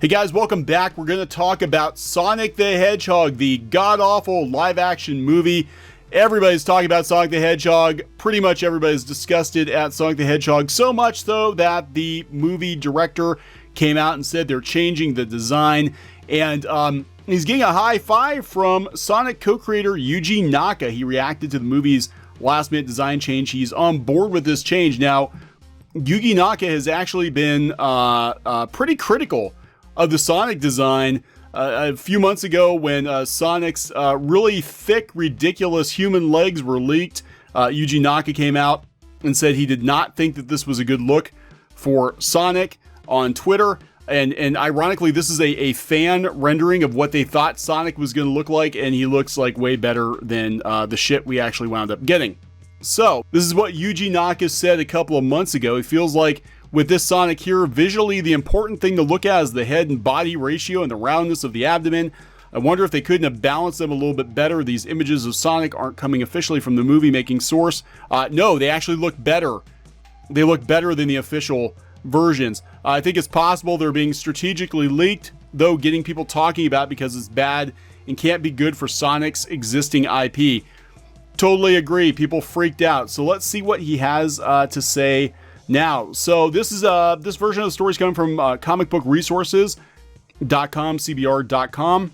Hey guys, welcome back. We're going to talk about Sonic the Hedgehog, the god-awful live-action movie. Everybody's talking about Sonic the Hedgehog. Pretty much everybody's disgusted at Sonic the Hedgehog, so much though that the movie director came out and said they're changing the design. And he's getting a high five from Sonic co-creator Yuji Naka. He reacted to the movie's last-minute design change. He's on board with this change. Now, Yuji Naka has actually been pretty critical of the Sonic design. A few months ago when Sonic's really thick, ridiculous human legs were leaked, Yuji Naka came out and said he did not think that this was a good look for Sonic on Twitter. And ironically, this is a fan rendering of what they thought Sonic was going to look like, and he looks like way better than the shit we actually wound up getting. So, this is what Yuji Naka said a couple of months ago. It feels like with this Sonic here, visually the important thing to look at is the head and body ratio and the roundness of the abdomen. I wonder if they couldn't have balanced them a little bit better. These images of Sonic aren't coming officially from the movie-making source. No, they actually look better. They look better than the official versions. I think it's possible they're being strategically leaked, though getting people talking about it because it's bad and can't be good for Sonic's existing IP. Totally agree. People freaked out. So let's see what he has to say now. So this is this version of the story is coming from comicbookresources.com, cbr.com.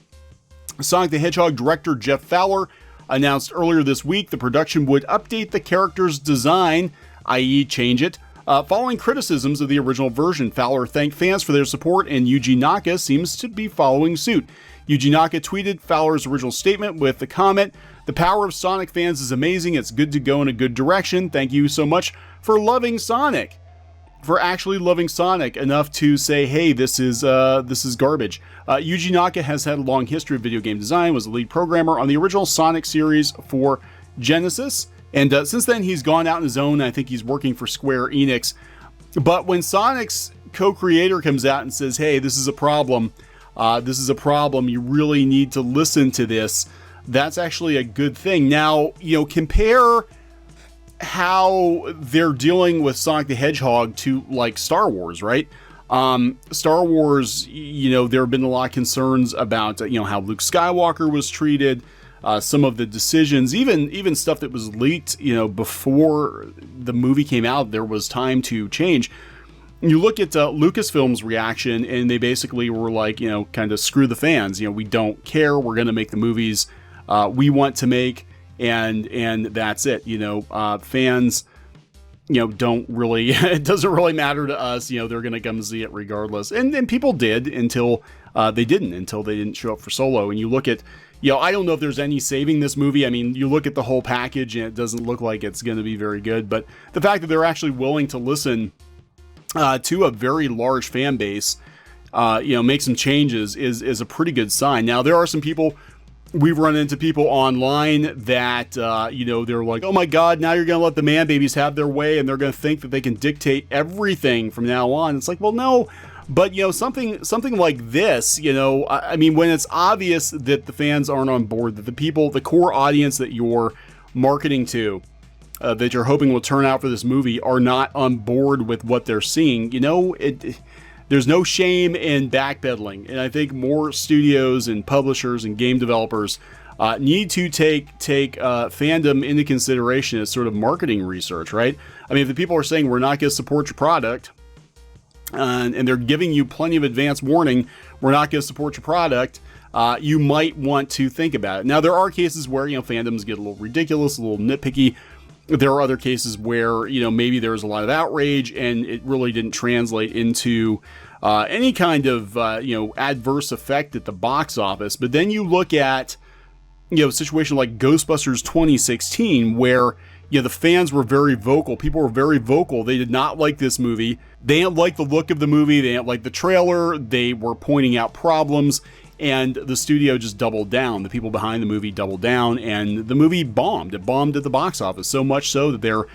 Sonic the Hedgehog director Jeff Fowler announced earlier this week the production would update the character's design, i.e. change it, following criticisms of the original version. Fowler thanked fans for their support, and Yuji Naka seems to be following suit. Yuji Naka tweeted Fowler's original statement with the comment, "The power of Sonic fans is amazing. It's good to go in a good direction. Thank you so much for loving Sonic." For actually loving Sonic enough to say, hey, this is garbage. Yuji Naka has had a long history of video game design, was the lead programmer on the original Sonic series for Genesis. And since then, he's gone out on his own. I think he's working for Square Enix. But when Sonic's co-creator comes out and says, hey, this is a problem, you really need to listen to this, that's actually a good thing. Now, compare how they're dealing with Sonic the Hedgehog to like Star Wars, right? Star Wars, there have been a lot of concerns about, how Luke Skywalker was treated, some of the decisions, even stuff that was leaked, before the movie came out, there was time to change. You look at Lucasfilm's reaction, and they basically were like, kind of screw the fans. We don't care. We're going to make the movies we want to make, and that's it. Fans, don't really. It doesn't really matter to us. They're going to come see it regardless. And people did until they didn't show up for Solo. And you look at, I don't know if there's any saving this movie. I mean, you look at the whole package, and it doesn't look like it's going to be very good. But the fact that they're actually willing to listen to a very large fan base, make some changes is a pretty good sign. Now, there are some people, we've run into people online that, they're like, oh my God, now you're going to let the man babies have their way and they're going to think that they can dictate everything from now on. It's like, well, no, but something like this, I mean, when it's obvious that the fans aren't on board, that the core audience that you're marketing to, that you're hoping will turn out for this movie are not on board with what they're seeing, there's no shame in backpedaling. And I think more studios and publishers and game developers need to take fandom into consideration as sort of marketing research, right? I mean, if the people are saying we're not going to support your product, and they're giving you plenty of advance warning, we're not going to support your product, you might want to think about it. Now, there are cases where, fandoms get a little ridiculous, a little nitpicky. There are other cases where, maybe there was a lot of outrage and it really didn't translate into any kind of, adverse effect at the box office. But then you look at, a situation like Ghostbusters 2016 where, the fans were very vocal. People were very vocal. They did not like this movie. They didn't like the look of the movie. They didn't like the trailer. They were pointing out problems. And the studio just doubled down. The people behind the movie doubled down, and the movie bombed. It bombed at the box office, so much so that they're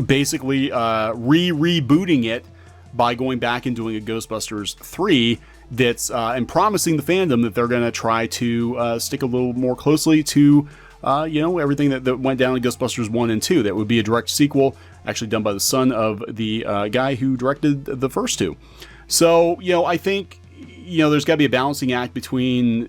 basically rebooting it by going back and doing a Ghostbusters 3 that's and promising the fandom that they're going to try to stick a little more closely to everything that went down in Ghostbusters 1 and 2. That would be a direct sequel, actually done by the son of the guy who directed the first two. So, I think there's got to be a balancing act between,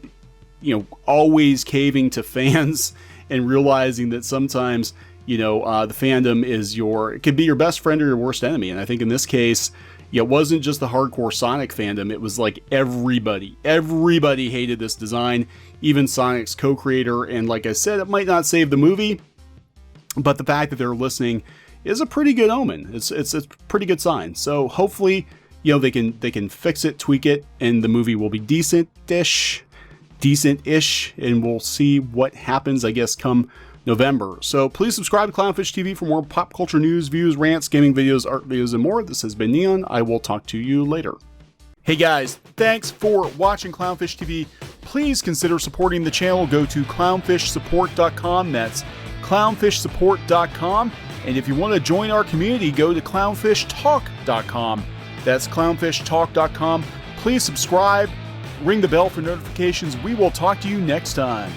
always caving to fans and realizing that sometimes, the fandom is it could be your best friend or your worst enemy. And I think in this case, it wasn't just the hardcore Sonic fandom. It was like everybody hated this design, even Sonic's co-creator. And like I said, it might not save the movie, but the fact that they're listening is a pretty good omen. It's a pretty good sign. So hopefully, they can fix it, tweak it, and the movie will be decent-ish, and we'll see what happens, I guess, come November. So please subscribe to Clownfish TV for more pop culture news, views, rants, gaming videos, art videos, and more. This has been Neon. I will talk to you later. Hey guys, thanks for watching Clownfish TV. Please consider supporting the channel. Go to clownfishsupport.com. That's clownfishsupport.com. And if you want to join our community, go to clownfishtalk.com. That's clownfishtalk.com. Please subscribe, ring the bell for notifications. We will talk to you next time.